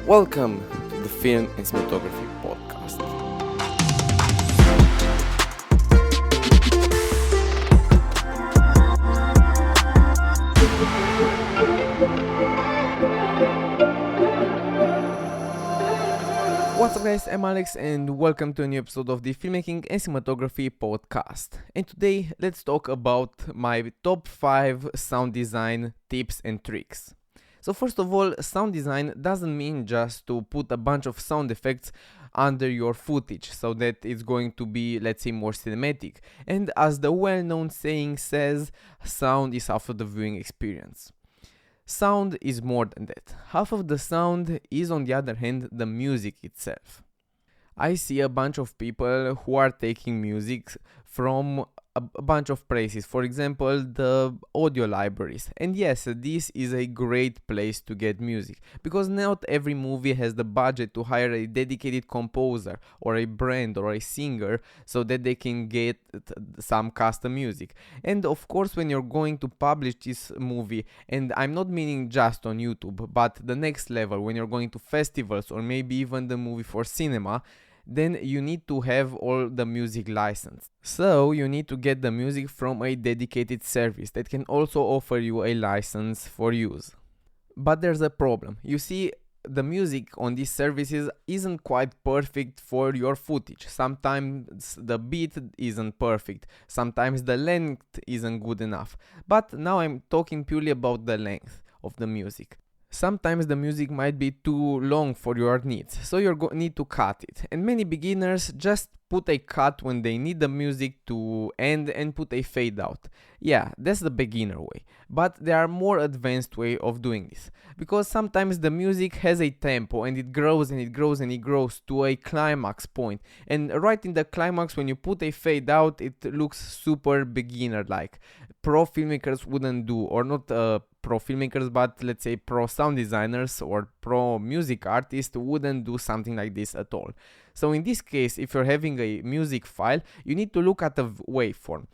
Welcome to the Film and Cinematography Podcast. What's up guys, I'm Alex and welcome to a new episode of the Filmmaking and Cinematography Podcast. And today let's talk about my top 5 sound design tips and tricks. So first of all, sound design doesn't mean just to put a bunch of sound effects under your footage so that it's going to be, let's say, more cinematic. And as the well-known saying says, sound is half of the viewing experience. Sound is more than that. Half of the sound is, on the other hand, the music itself. I see a bunch of people who are taking music from a bunch of places, for example the audio libraries, and yes, this is a great place to get music because not every movie has the budget to hire a dedicated composer or a brand or a singer so that they can get some custom music. And of course, when you're going to publish this movie, and I'm not meaning just on YouTube, but the next level, when you're going to festivals or maybe even the movie for cinema, then you need to have all the music licensed. So you need to get the music from a dedicated service that can also offer you a license for use. But there's a problem. You see, the music on these services isn't quite perfect for your footage. Sometimes the beat isn't perfect, sometimes the length isn't good enough. But now I'm talking purely about the length of the music. Sometimes the music might be too long for your needs, so you need to cut it. And many beginners just put a cut when they need the music to end and put a fade out. Yeah, that's the beginner way. But there are more advanced way of doing this. Because sometimes the music has a tempo and it grows and it grows and it grows to a climax point. And right in the climax, when you put a fade out, it looks super beginner-like. Pro filmmakers wouldn't do, or not pro filmmakers, but let's say pro sound designers or pro music artists wouldn't do something like this at all. So in this case, if you're having a music file, you need to look at the waveform.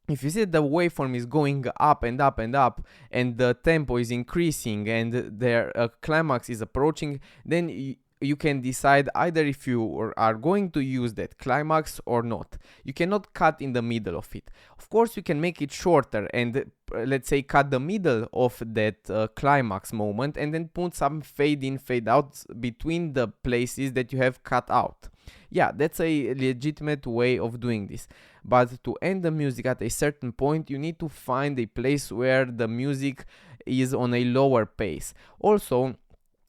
If you see that the waveform is going up and up and up and the tempo is increasing and their climax is approaching, then you can decide either if you are going to use that climax or not. You cannot cut in the middle of it. Of course, you can make it shorter and let's say cut the middle of that climax moment and then put some fade in, fade out between the places that you have cut out. Yeah, that's a legitimate way of doing this. But to end the music at a certain point, you need to find a place where the music is on a lower pace. Also,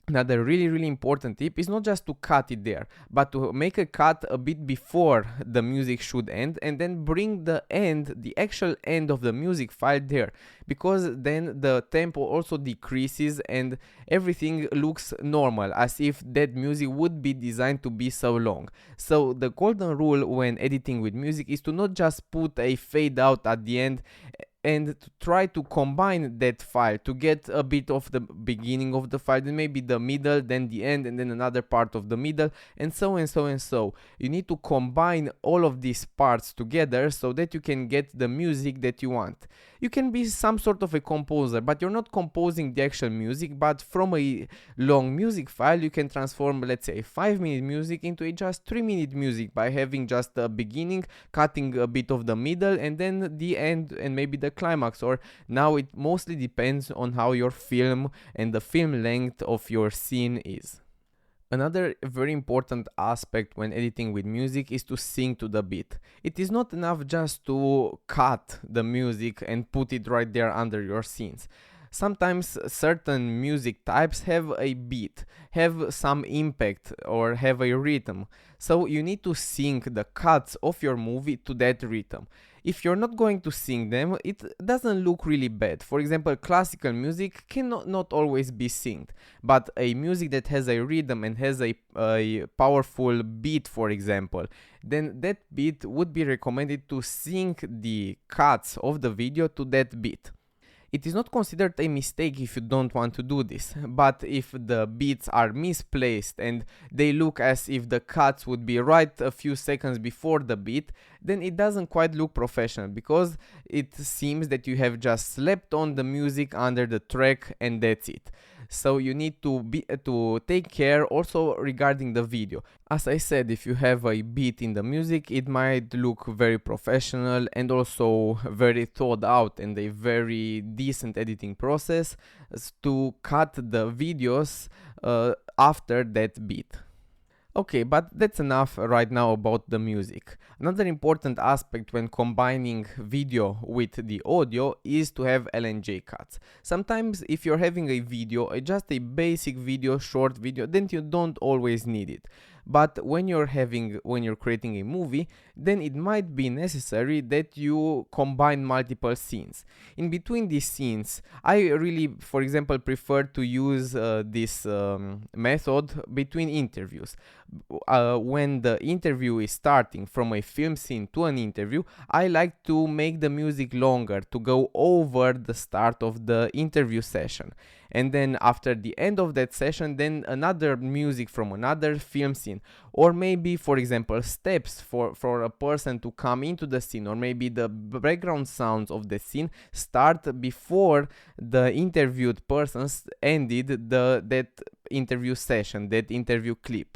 another really important tip is not just to cut it there, but to make a cut a bit before the music should end and then bring the actual end of the music file there, because then the tempo also decreases and everything looks normal, as if that music would be designed to be so long. So the golden rule when editing with music is to not just put a fade out at the end and to try to combine that file to get a bit of the beginning of the file, then maybe the middle, then the end, and then another part of the middle, and so and so and so. You need to combine all of these parts together so that you can get the music that you want. You can be some sort of a composer, but you're not composing the actual music, but from a long music file you can transform, let's say, 5-minute music into a just 3-minute music by having just the beginning, cutting a bit of the middle, and then the end and maybe the climax. Or now it mostly depends on how your film and the film length of your scene is. Another very important aspect when editing with music is to sync to the beat. It is not enough just to cut the music and put it right there under your scenes. Sometimes certain music types have a beat, have some impact, or have a rhythm. So you need to sync the cuts of your movie to that rhythm. If you're not going to sync them, it doesn't look really bad. For example, classical music cannot not always be synced, but a music that has a rhythm and has a powerful beat, for example, then that beat would be recommended to sync the cuts of the video to that beat. It is not considered a mistake if you don't want to do this, but if the beats are misplaced and they look as if the cuts would be right a few seconds before the beat, then it doesn't quite look professional, because it seems that you have just slapped on the music under the track and that's it. So you need to take care also regarding the video. As I said, if you have a beat in the music, it might look very professional and also very thought out and a very decent editing process to cut the videos after that beat. Okay, but that's enough right now about the music. Another important aspect when combining video with the audio is to have LNJ cuts. Sometimes if you're having a video, just a basic video, short video, then you don't always need it. But when you're creating a movie, then it might be necessary that you combine multiple scenes. In between these scenes, I really, for example, prefer to use this method between interviews. When the interview is starting from a film scene to an interview, I like to make the music longer to go over the start of the interview session. And then after the end of that session, then another music from another film scene, or maybe, for example, steps for a person to come into the scene, or maybe the background sounds of the scene start before the interviewed persons ended that interview session, that interview clip.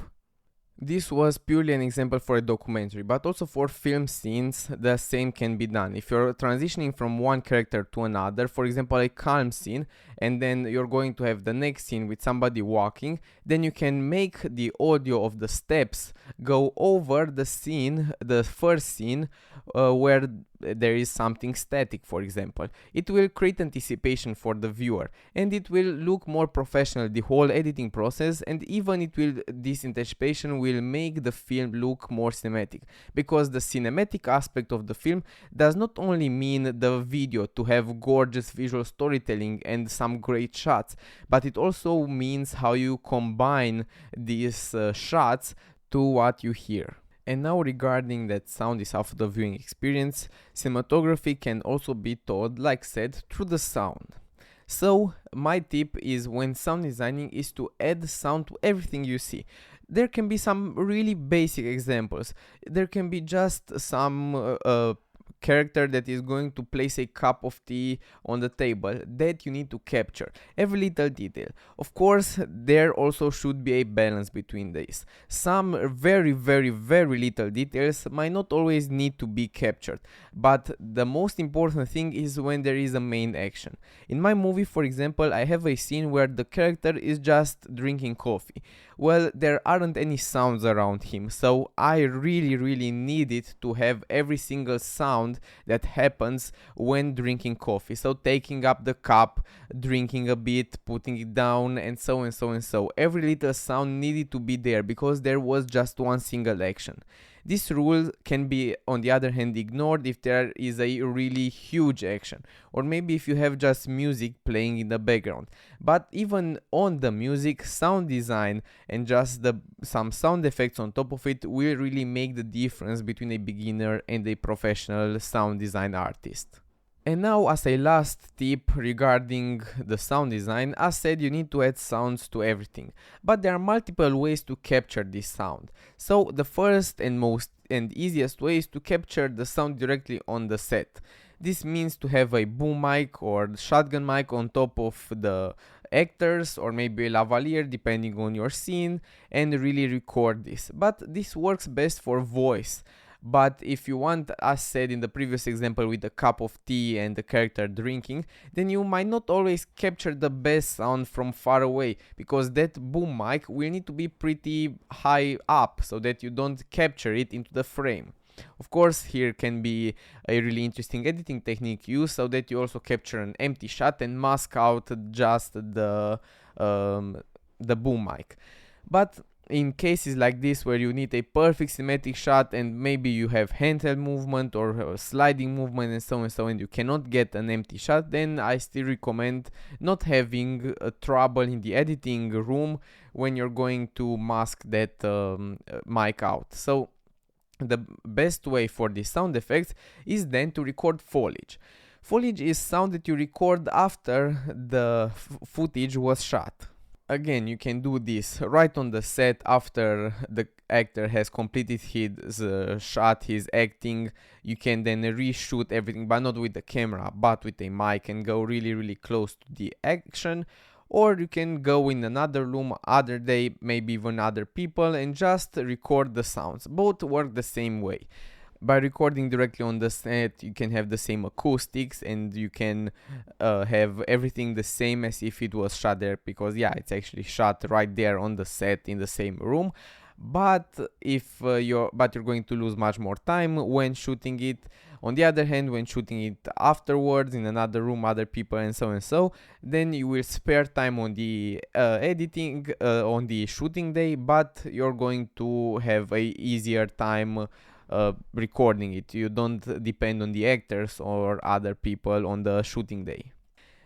This was purely an example for a documentary, but also for film scenes the same can be done. If you're transitioning from one character to another, for example a calm scene, and then you're going to have the next scene with somebody walking, then you can make the audio of the steps go over the scene, the first scene, where there is something static, for example. It will create anticipation for the viewer and it will look more professional, the whole editing process, and even this anticipation will make the film look more cinematic, because the cinematic aspect of the film does not only mean the video to have gorgeous visual storytelling and some great shots, but it also means how you combine these shots to what you hear. And now regarding that sound is half of the viewing experience, cinematography can also be told, like said, through the sound. So my tip is when sound designing is to add sound to everything you see. There can be some really basic examples. There can be just some character that is going to place a cup of tea on the table that you need to capture every little detail. Of course, there also should be a balance between these. Some very little details might not always need to be captured, but the most important thing is when there is a main action. In my movie, for example, I have a scene where the character is just drinking coffee. Well, there aren't any sounds around him, so I really needed to have every single sound that happens when drinking coffee. So taking up the cup, drinking a bit, putting it down, and so and so and so. Every little sound needed to be there because there was just one single action. This rule can be, on the other hand, ignored if there is a really huge action, or maybe if you have just music playing in the background. But even on the music, sound design and just some sound effects on top of it will really make the difference between a beginner and a professional sound design artist. And now, as a last tip regarding the sound design, as said, you need to add sounds to everything, but there are multiple ways to capture this sound. So the first and most and easiest way is to capture the sound directly on the set. This means to have a boom mic or shotgun mic on top of the actors, or maybe a lavalier depending on your scene, and really record this. But this works best for voice. But if you want, as said in the previous example with a cup of tea and the character drinking, then you might not always capture the best sound from far away, because that boom mic will need to be pretty high up so that you don't capture it into the frame. Of course, here can be a really interesting editing technique used so that you also capture an empty shot and mask out just the boom mic. But in cases like this where you need a perfect cinematic shot and maybe you have handheld movement or sliding movement and so and you cannot get an empty shot, then I still recommend not having trouble in the editing room when you're going to mask that mic out. So the best way for these sound effects is then to record foliage. Foliage is sound that you record after the footage was shot. Again, you can do this right on the set after the actor has completed his shot, his acting. You can then reshoot everything, but not with the camera, but with a mic, and go really close to the action. or you can go in another room other day, maybe even other people, and just record the sounds. Both work the same way. By recording directly on the set, you can have the same acoustics, and you can have everything the same as if it was shot there, because yeah, it's actually shot right there on the set in the same room. But if you're going to lose much more time when shooting it. On the other hand, when shooting it afterwards in another room, other people, and so, then you will spare time on the editing, on the shooting day, but you're going to have a easier time recording it. You don't depend on the actors or other people on the shooting day.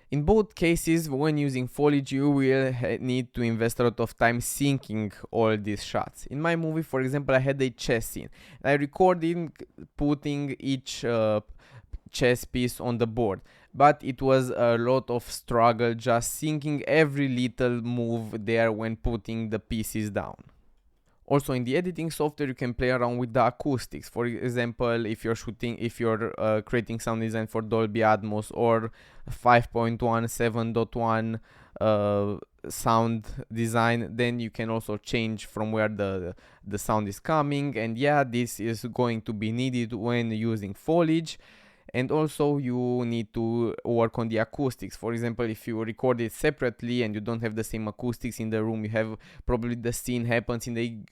In both cases, when using foliage, you will need to invest a lot of time syncing all these shots. In my movie, for example, I had a chess scene. I recorded putting each chess piece on the board, but it was a lot of struggle just syncing every little move there when putting the pieces down. Also, in the editing software, you can play around with the acoustics. For example, if you're creating sound design for Dolby Atmos or 5.1, 7.1 sound design, then you can also change from where the sound is coming. And yeah, this is going to be needed when using foliage. And also you need to work on the acoustics. For example, if you record it separately and you don't have the same acoustics in the room, you have probably the scene happens in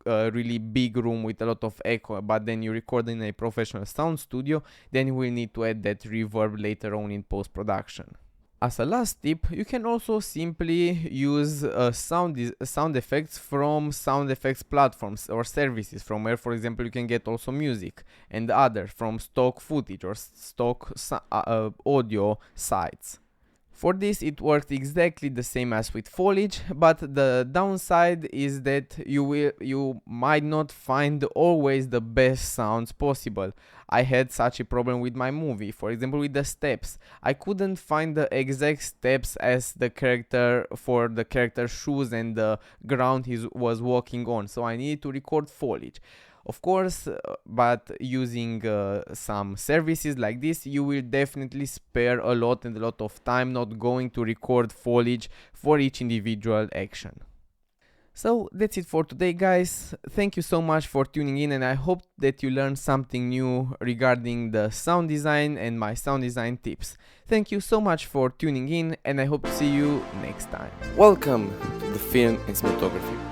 a really big room with a lot of echo, but then you record in a professional sound studio, then you will need to add that reverb later on in post-production. As a last tip, you can also simply use sound effects from sound effects platforms or services, from where, for example, you can get also music and other from stock footage or stock audio sites. For this, it works exactly the same as with foliage, but the downside is that you might not find always the best sounds possible. I had such a problem with my movie. For example, with the steps, I couldn't find the exact steps as the character for the character's shoes and the ground he was walking on, so I needed to record foliage. Of course, but using some services like this, you will definitely spare a lot of time not going to record foliage for each individual action. So that's it for today, guys. Thank you so much for tuning in, and I hope that you learned something new regarding the sound design and my sound design tips. Thank you so much for tuning in, and I hope to see you next time. Welcome to the Film and Cinematography